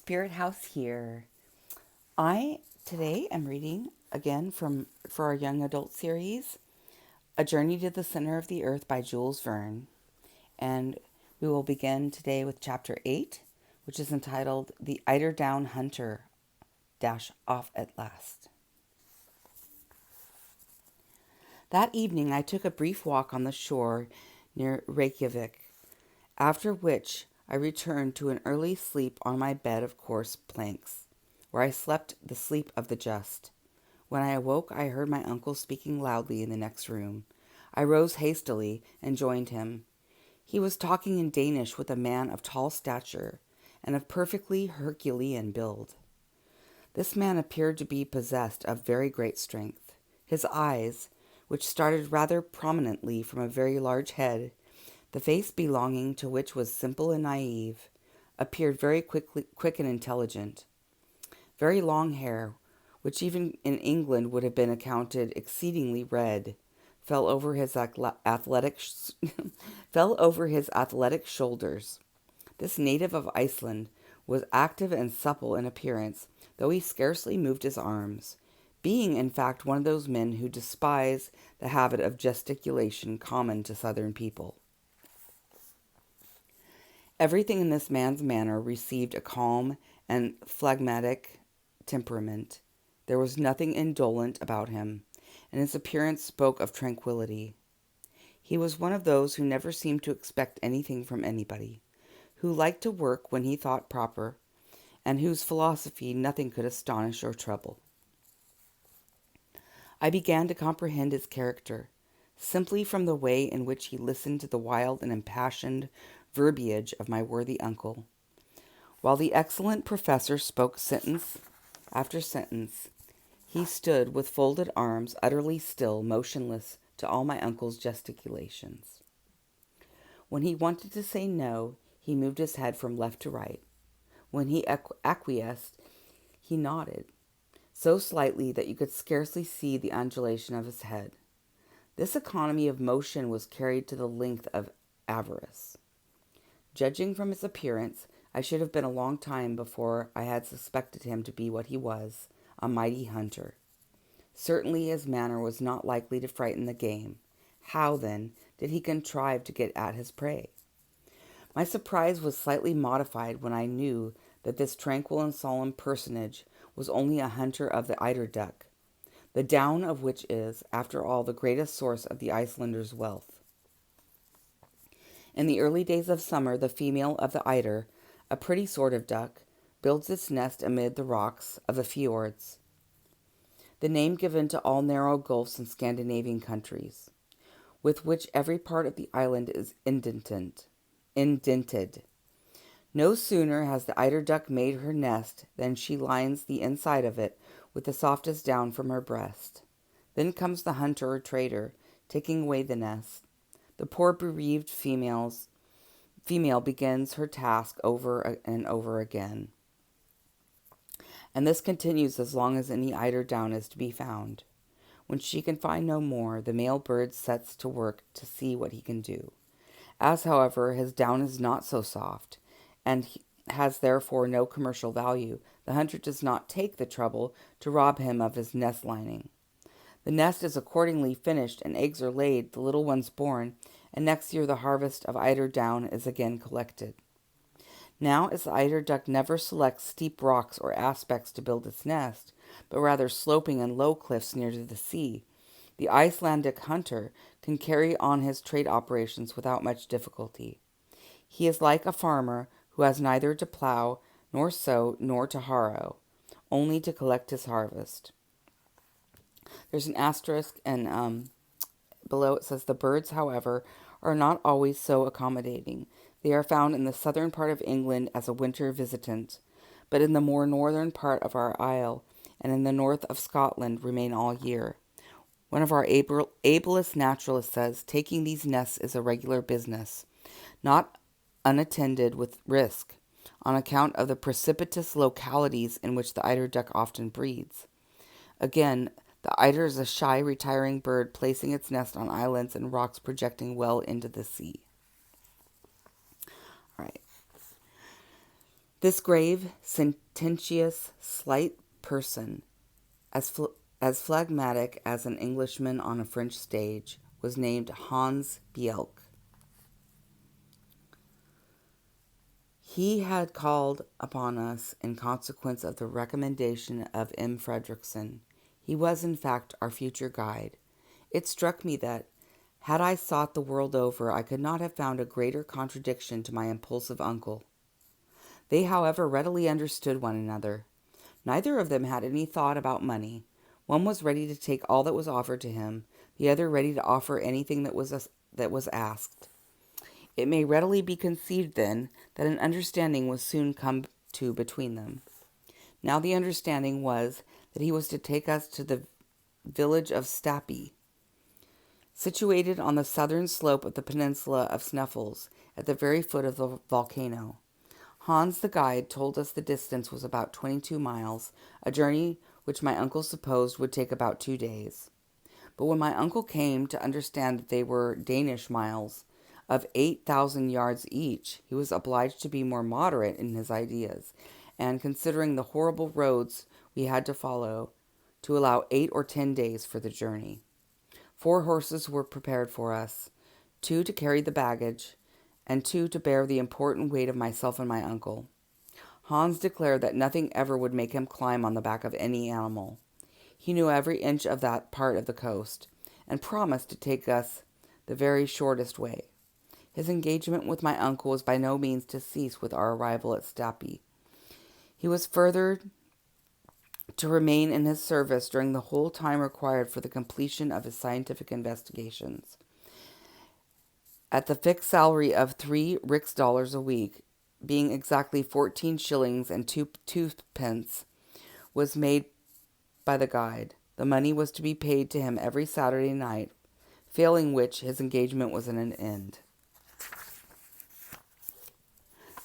Spirit House here. I today am reading again for our young adult series, A Journey to the Center of the Earth by Jules Verne, and we will begin today with chapter 8, which is entitled The Eiderdown Hunter Dash Off at Last. That evening I took a brief walk on the shore near Reykjavik, after which I returned to an early sleep on my bed of coarse planks, where I slept the sleep of the just. When I awoke, I heard my uncle speaking loudly in the next room. I rose hastily and joined him. He was talking in Danish with a man of tall stature and of perfectly Herculean build. This man appeared to be possessed of very great strength. His eyes, which started rather prominently from a very large head, the face belonging to which was simple and naive, appeared very quick and intelligent. Very long hair, which even in England would have been accounted exceedingly red, fell over his athletic shoulders. This native of Iceland was active and supple in appearance, though he scarcely moved his arms, being in fact one of those men who despise the habit of gesticulation common to southern people. Everything in this man's manner received a calm and phlegmatic temperament. There was nothing indolent about him, and his appearance spoke of tranquillity. He was one of those who never seemed to expect anything from anybody, who liked to work when he thought proper, and whose philosophy nothing could astonish or trouble. I began to comprehend his character, simply from the way in which he listened to the wild and impassioned verbiage of my worthy uncle. While the excellent professor spoke sentence after sentence, he stood with folded arms, utterly still, motionless to all my uncle's gesticulations. When he wanted to say no, he moved his head from left to right. When he acquiesced, he nodded, so slightly that you could scarcely see the undulation of his head. This economy of motion was carried to the length of avarice. Judging from his appearance, I should have been a long time before I had suspected him to be what he was, a mighty hunter. Certainly his manner was not likely to frighten the game. How, then, did he contrive to get at his prey? My surprise was slightly modified when I knew that this tranquil and solemn personage was only a hunter of the eider duck, the down of which is, after all, the greatest source of the Icelander's wealth. In the early days of summer, the female of the eider, a pretty sort of duck, builds its nest amid the rocks of the fjords, the name given to all narrow gulfs in Scandinavian countries, with which every part of the island is indented. No sooner has the eider duck made her nest than she lines the inside of it with the softest down from her breast. Then comes the hunter or trader, taking away the nest. The poor bereaved female begins her task over and over again. And this continues as long as any eider down is to be found. When she can find no more, the male bird sets to work to see what he can do. As, however, his down is not so soft, and has therefore no commercial value, the hunter does not take the trouble to rob him of his nest lining. The nest is accordingly finished, and eggs are laid, the little ones born, and next year the harvest of eider down is again collected. Now, as the eider duck never selects steep rocks or aspects to build its nest, but rather sloping and low cliffs near to the sea, the Icelandic hunter can carry on his trade operations without much difficulty. He is like a farmer who has neither to plow, nor sow, nor to harrow, only to collect his harvest. There's an asterisk, and below it says, the birds, however, are not always so accommodating. They are found in the southern part of England as a winter visitant, but in the more northern part of our isle and in the north of Scotland remain all year. One of our ablest naturalists says, taking these nests is a regular business, not unattended with risk, on account of the precipitous localities in which the eider duck often breeds. Again, the eider is a shy, retiring bird, placing its nest on islands and rocks projecting well into the sea. All right. This grave, sententious, slight person, as phlegmatic as an Englishman on a French stage, was named Hans Bielk. He had called upon us in consequence of the recommendation of M. Fredrickson. He was, in fact, our future guide. It struck me that, had I sought the world over, I could not have found a greater contradiction to my impulsive uncle. They, however, readily understood one another. Neither of them had any thought about money. One was ready to take all that was offered to him, the other ready to offer anything that was asked. It may readily be conceived, then, that an understanding was soon come to between them. Now the understanding was that he was to take us to the village of Stapi, situated on the southern slope of the peninsula of Snuffles, at the very foot of the volcano. Hans, the guide, told us the distance was about 22 miles, a journey which my uncle supposed would take about 2 days. But when my uncle came to understand that they were Danish miles, of 8,000 yards each, he was obliged to be more moderate in his ideas, and, considering the horrible roads we had to follow, to allow 8 or 10 days for the journey. 4 horses were prepared for us, 2 to carry the baggage, and 2 to bear the important weight of myself and my uncle. Hans declared that nothing ever would make him climb on the back of any animal. He knew every inch of that part of the coast, and promised to take us the very shortest way. His engagement with my uncle was by no means to cease with our arrival at Stapi. He was further to remain in his service during the whole time required for the completion of his scientific investigations. At the fixed salary of 3 Rixdollars a week, being exactly 14 shillings and 2 pence, was made by the guide. The money was to be paid to him every Saturday night, failing which his engagement was at an end.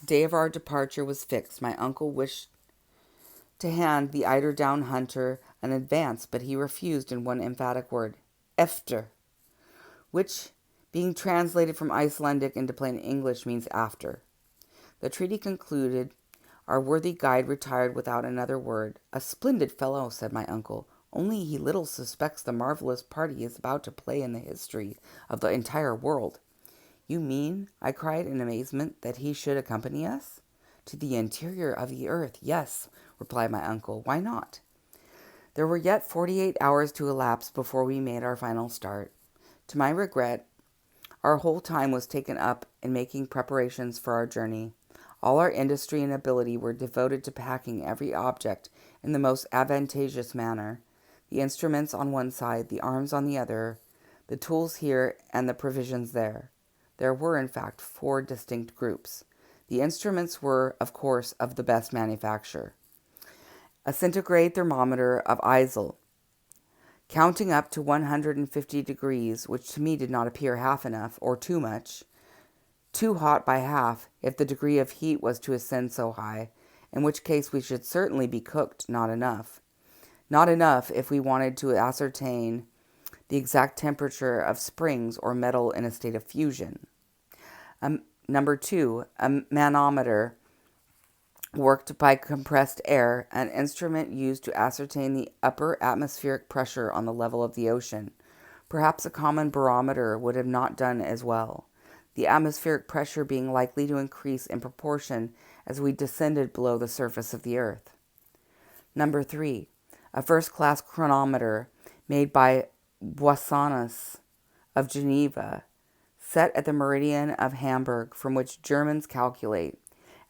The day of our departure was fixed. My uncle wished to hand the eiderdown hunter an advance, but he refused in one emphatic word, "Efter," which, being translated from Icelandic into plain English, means after. The treaty concluded, our worthy guide retired without another word. "A splendid fellow," said my uncle, "only he little suspects the marvelous part he is about to play in the history of the entire world." "You mean," I cried in amazement, "that he should accompany us?" "To the interior of the earth, yes," replied my uncle. "Why not?" There were yet 48 hours to elapse before we made our final start. To my regret, our whole time was taken up in making preparations for our journey. All our industry and ability were devoted to packing every object in the most advantageous manner. The instruments on one side, the arms on the other, the tools here, and the provisions there. There were, in fact, 4 distinct groups. The instruments were, of course, of the best manufacture. A centigrade thermometer of Isel, counting up to 150 degrees, which to me did not appear half enough, or too much, too hot by half, if the degree of heat was to ascend so high, in which case we should certainly be cooked, not enough. Not enough if we wanted to ascertain the exact temperature of springs or metal in a state of fusion. Number 2, a manometer worked by compressed air, an instrument used to ascertain the upper atmospheric pressure on the level of the ocean. Perhaps a common barometer would have not done as well, the atmospheric pressure being likely to increase in proportion as we descended below the surface of the earth. Number 3, a first-class chronometer made by Boissonnas of Geneva, set at the meridian of Hamburg, from which Germans calculate,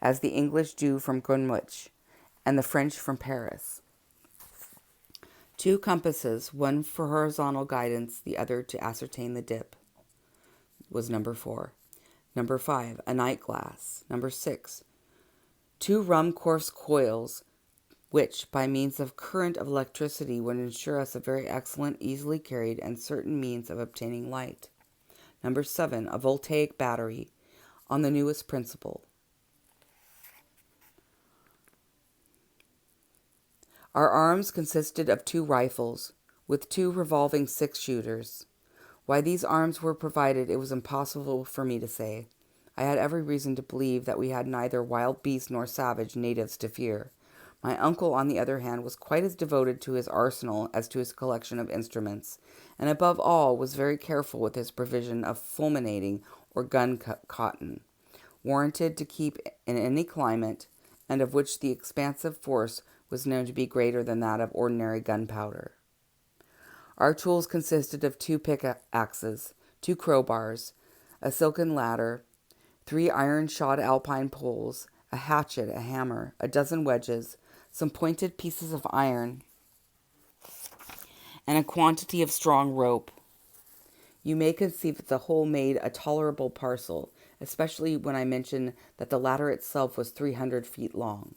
as the English do from Greenwich, and the French from Paris. 2 compasses, one for horizontal guidance, the other to ascertain the dip, was number 4. Number 5, a night glass. Number 6, 2 Ruhmkorff's coils, which, by means of current of electricity, would ensure us a very excellent, easily carried, and certain means of obtaining light. Number 7, a voltaic battery, on the newest principle. Our arms consisted of 2 rifles, with 2 revolving 6-shooters. Why these arms were provided, it was impossible for me to say. I had every reason to believe that we had neither wild beasts nor savage natives to fear. My uncle, on the other hand, was quite as devoted to his arsenal as to his collection of instruments, and above all was very careful with his provision of fulminating or cotton, warranted to keep in any climate, and of which the expansive force was known to be greater than that of ordinary gunpowder. Our tools consisted of 2 pickaxes, 2 crowbars, a silken ladder, 3 iron-shod alpine poles, a hatchet, a hammer, a dozen wedges, some pointed pieces of iron, and a quantity of strong rope. You may conceive that the whole made a tolerable parcel, especially when I mention that the ladder itself was 300 feet long.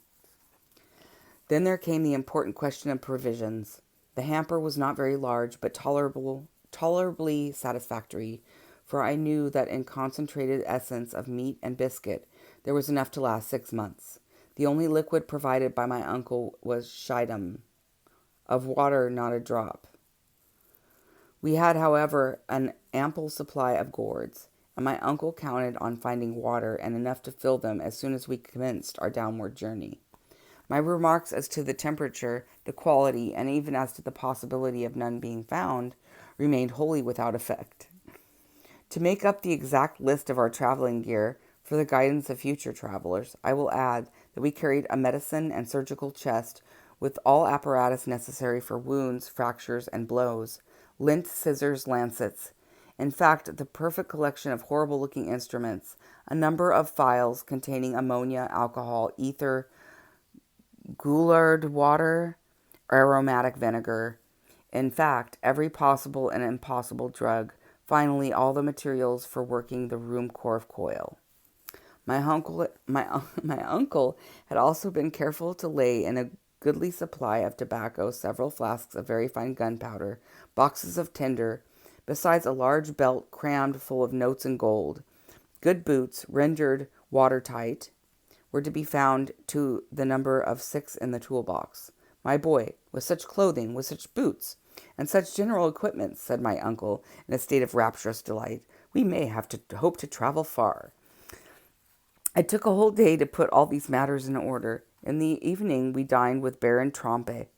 Then there came the important question of provisions. The hamper was not very large, but tolerably satisfactory, for I knew that in concentrated essence of meat and biscuit there was enough to last 6 months. The only liquid provided by my uncle was Schiedam. Of water, not a drop. We had, however, an ample supply of gourds, and my uncle counted on finding water and enough to fill them as soon as we commenced our downward journey. My remarks as to the temperature, the quality, and even as to the possibility of none being found, remained wholly without effect. To make up the exact list of our traveling gear, for the guidance of future travelers, I will add that we carried a medicine and surgical chest with all apparatus necessary for wounds, fractures, and blows, lint, scissors, lancets. In fact, the perfect collection of horrible-looking instruments, a number of phials containing ammonia, alcohol, ether, Goulard water, aromatic vinegar. In fact, every possible and impossible drug. Finally, all the materials for working the Ruhmkorff coil. My uncle had also been careful to lay in a goodly supply of tobacco, several flasks of very fine gunpowder, boxes of tinder, besides a large belt crammed full of notes and gold. Good boots, rendered watertight, were to be found to the number of 6 in the toolbox. My boy, with such clothing, with such boots, and such general equipment, said my uncle, in a state of rapturous delight, we may have to hope to travel far. I took a whole day to put all these matters in order. In the evening we dined with Baron Trompe,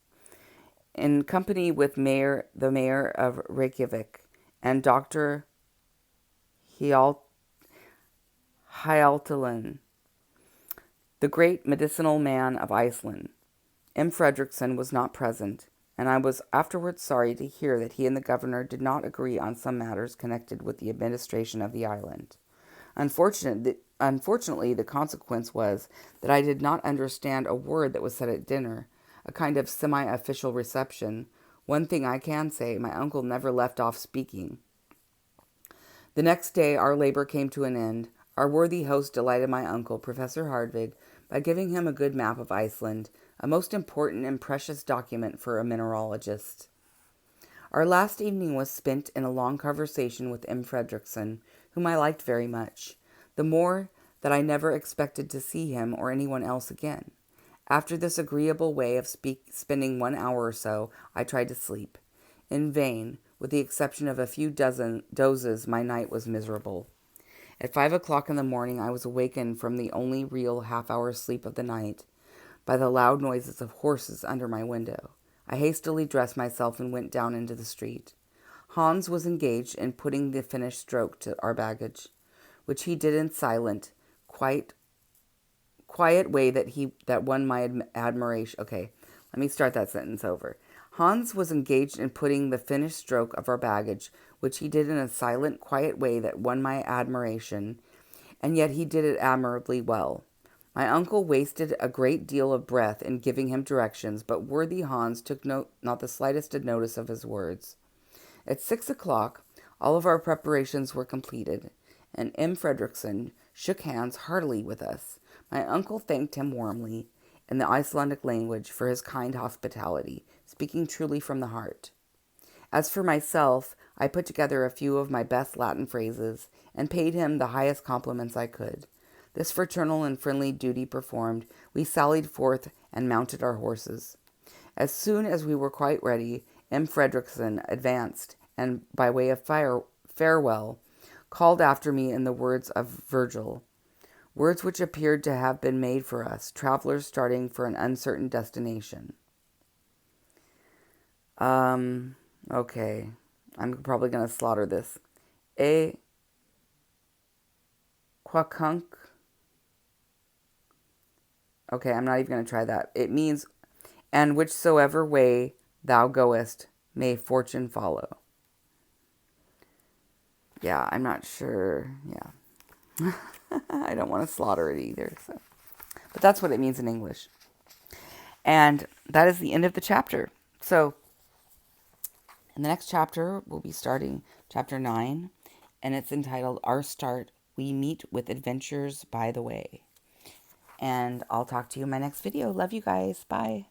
in company with the mayor of Reykjavik, and Dr. Hjaltalin, the great medicinal man of Iceland. M. Fredrickson was not present, and I was afterwards sorry to hear that he and the governor did not agree on some matters connected with the administration of the island. Unfortunately, the consequence was that I did not understand a word that was said at dinner, a kind of semi-official reception. One thing I can say, my uncle never left off speaking. The next day our labor came to an end. Our worthy host delighted my uncle, Professor Hardwig, by giving him a good map of Iceland, a most important and precious document for a mineralogist. Our last evening was spent in a long conversation with M. Fredrickson, whom I liked very much, the more that I never expected to see him or anyone else again. After this agreeable way of spending 1 hour or so, I tried to sleep. In vain. With the exception of a few dozes, my night was miserable. At 5 o'clock in the morning, I was awakened from the only real half-hour sleep of the night by the loud noises of horses under my window. I hastily dressed myself and went down into the street. Hans was engaged in putting the finished stroke to our baggage, which he did in silent, quiet way that won my admiration. Okay, let me start that sentence over. Hans was engaged in putting the finished stroke of our baggage, which he did in a silent, quiet way that won my admiration, and yet he did it admirably well. My uncle wasted a great deal of breath in giving him directions, but worthy Hans took not the slightest notice of his words. At 6 o'clock, all of our preparations were completed, and M. Fredrickson shook hands heartily with us. My uncle thanked him warmly, in the Icelandic language, for his kind hospitality, speaking truly from the heart. As for myself, I put together a few of my best Latin phrases, and paid him the highest compliments I could. This fraternal and friendly duty performed, we sallied forth and mounted our horses. As soon as we were quite ready, M. Fredrickson advanced, and by way of farewell, called after me in the words of Virgil, Words which appeared to have been made for us, travelers starting for an uncertain destination. Okay. I'm probably going to slaughter this. A quakunk. Okay, I'm not even going to try that. It means, and whichsoever way thou goest, may fortune follow. Yeah, I'm not sure. Yeah. I don't want to slaughter it either. So. But that's what it means in English. And that is the end of the chapter. So, in the next chapter, we'll be starting chapter 9. And it's entitled Our Start, We Meet with Adventures by the Way. And I'll talk to you in my next video. Love you guys. Bye.